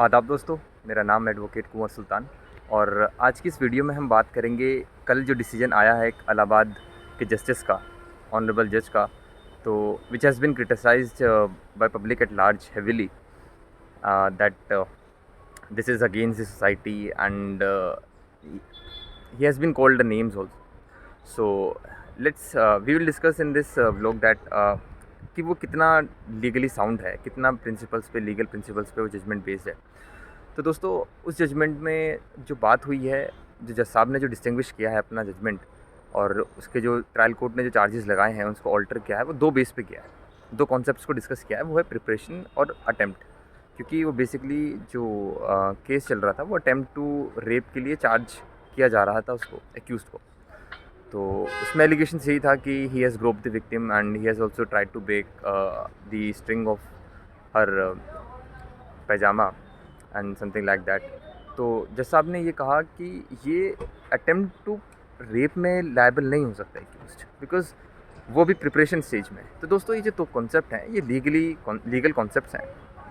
आदाब दोस्तों, मेरा नाम एडवोकेट कुंवर सुल्तान। और आज की इस वीडियो में हम बात करेंगे कल जो डिसीजन आया है एक इलाहाबाद के जस्टिस का, ऑनरेबल जज का, तो which has been criticised by public at large heavily that this is against the society and he has been called the names also. So we will discuss in this vlog that कि वो कितना legally sound है, कितना principles पे, legal principles पे वो judgement based है। तो दोस्तों, उस जजमेंट में जो बात हुई है, जो जज साहब ने जो डिस्टिंग्विश किया है अपना जजमेंट, और उसके जो ट्रायल कोर्ट ने जो चार्जेस लगाए हैं उसको ऑल्टर किया है, वो दो बेस पे किया है, दो कॉन्सेप्ट्स को डिस्कस किया है। वो है प्रिपरेशन और अटेम्प्ट। क्योंकि वो बेसिकली जो केस चल रहा था वो अटेम्प्ट टू रेप के लिए चार्ज किया जा रहा था उसको, एक्यूज को। तो उसमें एलिगेशन यही था कि he has groped the victim and he has also tried to break the string of her pyjama and something like that. तो जज साहब ने ये कहा कि ये अटेम्प्ट टू रेप में लायबल नहीं हो सकता एक्यूज्ड, बिकॉज वो भी प्रिपरेशन स्टेज में। तो दोस्तों, ये जो तो कॉन्सेप्ट हैं ये लीगल कॉन्सेप्ट्स हैं।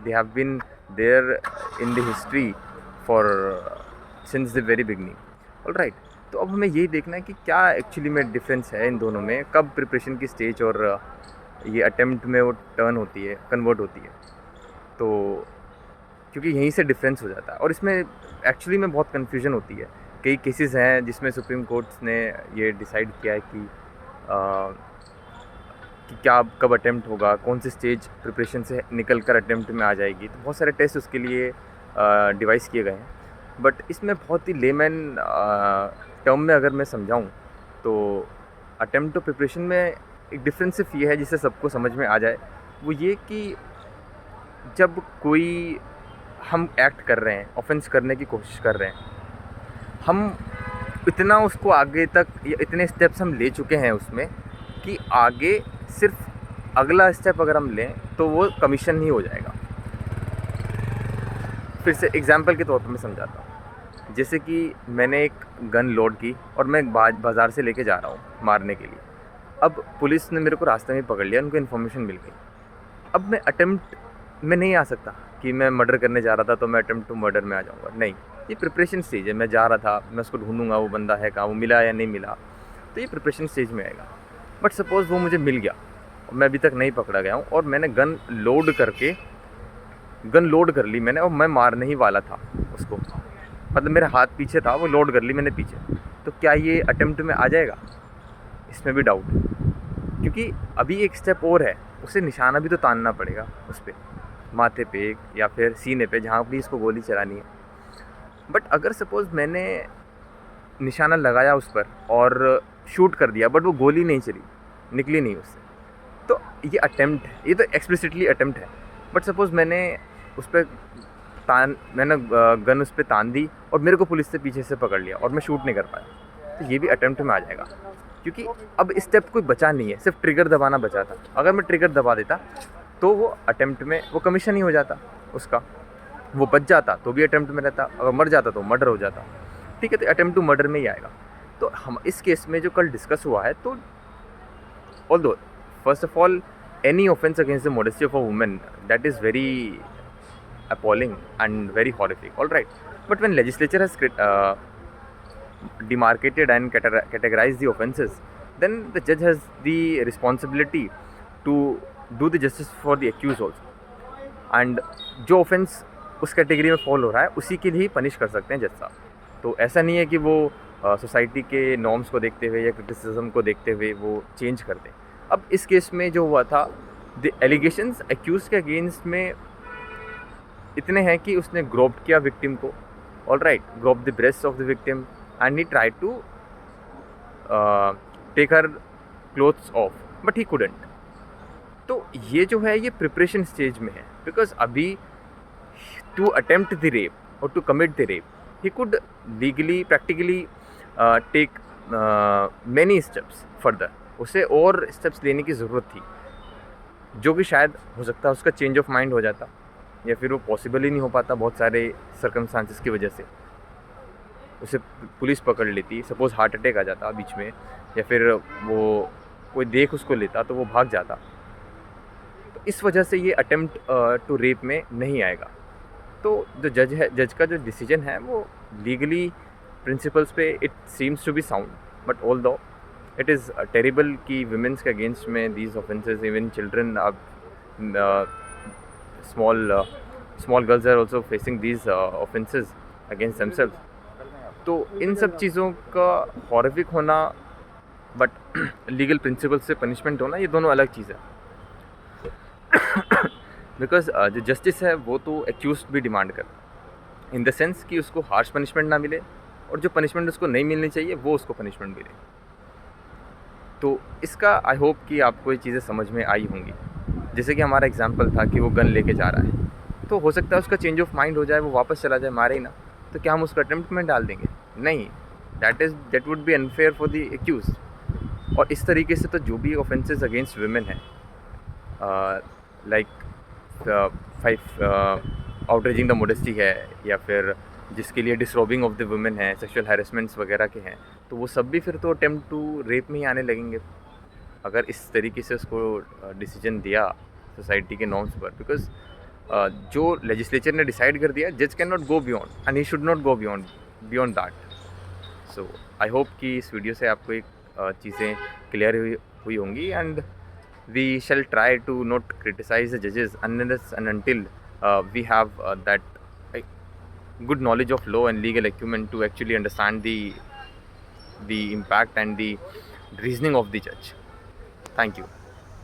They have been there in the history for since the very beginning. All right, तो अब हमें यही देखना है कि क्या एक्चुअली में डिफरेंस है इन दोनों में, कब प्रिपरेशन की स्टेज और ये अटेम्प्ट में वो टर्न होती है, कन्वर्ट होती है। तो क्योंकि यहीं से डिफरेंस हो जाता है और इसमें एक्चुअली में बहुत कन्फ्यूजन होती है। कई केसेस हैं जिसमें सुप्रीम कोर्ट ने ये डिसाइड किया है कि क्या कब अटेम्प्ट होगा, कौन सी स्टेज प्रिपरेशन से निकल कर अटेम्प्ट में आ जाएगी। तो बहुत सारे टेस्ट उसके लिए डिवाइस किए गए हैं। बट इसमें बहुत ही लेमैन टर्म में अगर मैं समझाऊं तो अटेम्प्ट टू प्रिपरेशन में एक डिफरेंस सिर्फ ये है जिससे सबको समझ में आ जाए, वो ये कि जब कोई हम एक्ट कर रहे हैं, ऑफेंस करने की कोशिश कर रहे हैं, हम इतना उसको आगे तक, या इतने स्टेप्स हम ले चुके हैं उसमें कि आगे सिर्फ अगला स्टेप अगर हम लें तो वो कमीशन ही हो जाएगा। फिर से एग्जांपल के तौर पर मैं समझाता हूँ। जैसे कि मैंने एक गन लोड की और मैं बाज़ार से लेके जा रहा हूँ मारने के लिए। अब पुलिस ने मेरे को रास्ते में पकड़ लिया, उनको इन्फॉर्मेशन मिल गई। अब मैं अटेम्प्ट में नहीं आ सकता कि मैं मर्डर करने जा रहा था तो मैं अटेम्प्ट टू मर्डर में आ जाऊँगा। नहीं, ये प्रिपरेशन स्टेज है। मैं जा रहा था, मैं उसको ढूंढूंगा वो बंदा है कहाँ, वो मिला या नहीं मिला, तो ये प्रिपरेशन स्टेज में आएगा। बट सपोज़ वो मुझे मिल गया और मैं अभी तक नहीं पकड़ा गया हूँ और मैंने गन लोड कर ली मैंने, और मैं मारने ही वाला था उसको, मतलब मेरे हाथ पीछे था, वो लोड कर ली मैंने पीछे। तो क्या ये अटेम्प्ट में आ जाएगा? इसमें भी डाउट है, क्योंकि अभी एक स्टेप और है, उसे निशाना भी तो तानना पड़ेगा उस पर, माथे पे या फिर सीने पे, जहाँ भी इसको गोली चलानी है। बट अगर सपोज़ मैंने निशाना लगाया उस पर और शूट कर दिया, बट वो गोली नहीं चली, निकली नहीं उससे, तो ये अटेम्प्ट है, ये तो एक्सप्लिसिटली अटेम्प्ट है। बट सपोज़ मैंने उस पर गन उस पर तान दी और मेरे को पुलिस से पीछे से पकड़ लिया और मैं शूट नहीं कर पाया, तो ये भी अटेम्प्ट में आ जाएगा। क्योंकि अब स्टेप कोई बचा नहीं है, सिर्फ ट्रिगर दबाना बचा था। अगर मैं ट्रिगर दबा देता तो वो अटेम्प्ट में, वो कमीशन ही हो जाता उसका, वो बच जाता तो भी अटेम्प्ट में रहता, अगर मर जाता तो मर्डर हो जाता। ठीक है, तो अटेम्प्ट टू मर्डर में ही आएगा। तो हम इस केस में जो कल डिस्कस हुआ है, तो although first of all any offence against the modesty of a women, that is very appalling and very horrific. All right, but when legislature has demarcated and categorized the offences, then the judge has the responsibility to do the justice for the accused also, and जो offense उस category में fall हो रहा है उसी के लिए punish कर सकते हैं जज साहब। तो ऐसा नहीं है कि वो सोसाइटी के नॉर्म्स को देखते हुए या क्रिटिसिज्म को देखते हुए वो चेंज कर दें। अब इस केस में जो हुआ था, द एलिगेशंस एक्यूज के अगेंस्ट में इतने हैं कि उसने ग्रोप्ड किया विक्टिम को, all right, grope the breast of the victim and he try to take her clothes off, but he couldn't. तो ये जो है ये प्रिपरेशन स्टेज में है, बिकॉज अभी टू अटेम्प्ट द रेप और to commit the rape he could legally practically take many steps further. उसे और स्टेप्स लेने की ज़रूरत थी, जो कि शायद हो सकता है उसका चेंज ऑफ माइंड हो जाता, या फिर वो पॉसिबल ही नहीं हो पाता बहुत सारे सर्कमस्टांसेस की वजह से। उसे पुलिस पकड़ लेती, सपोज़ हार्ट अटैक आ जाता बीच में, या फिर वो कोई देख उसको लेता तो वो भाग जाता। तो इस वजह से ये अटेम्प्ट टू रेप में नहीं आएगा। तो जो जज का जो डिसीजन है वो लीगली प्रिंसिपल्स पे it seems to be sound, but although it is terrible कि वुमेन्स के अगेंस्ट में दीज ऑफेंसेस, इवन चिल्ड्रन, अब small girls are also facing these offences against themselves. तो इन सब चीज़ों का हॉरिफिक होना बट लीगल प्रिंसिपल से पनिशमेंट होना, ये दोनों अलग चीज़ है। बिकॉज जो जस्टिस है वो तो एक्यूज भी डिमांड करता है, इन द सेंस कि उसको हार्श पनिशमेंट ना मिले और जो पनिशमेंट उसको नहीं मिलनी चाहिए वो उसको पनिशमेंट मिले। तो इसका आई होप कि आपको ये चीज़ें समझ में आई होंगी। जैसे कि हमारा एग्जांपल था कि वो गन लेके जा रहा है, तो हो सकता है उसका चेंज ऑफ माइंड हो जाए, वो वापस चला जाए, मारे ही ना, तो क्या हम उसको अटेम्प्ट में डाल देंगे? नहीं, that would be unfair for the accused. और इस तरीके से तो जो भी ऑफेंसेस अगेंस्ट वुमेन हैं, लाइक आउटरेजिंग द मोडेस्टी है, या फिर जिसके लिए डिसरोबिंग ऑफ द वुमेन है, सेक्सुअल हैरेसमेंट्स वगैरह के हैं, तो वो सब भी फिर तो अटेम्प्ट टू रेप में ही आने लगेंगे अगर इस तरीके से उसको डिसीजन दिया सोसाइटी के नॉर्म्स पर। बिकॉज जो लेजिस्लेचर ने डिसाइड कर दिया, जज can not go beyond and he should not go beyond that. So I hope कि इस वीडियो से आपको एक चीज़ें क्लियर हुई होंगी, and we shall try to not criticize the judges unless and until we have that good knowledge of law and legal acumen to actually understand the impact and the reasoning of the judge. Thank you.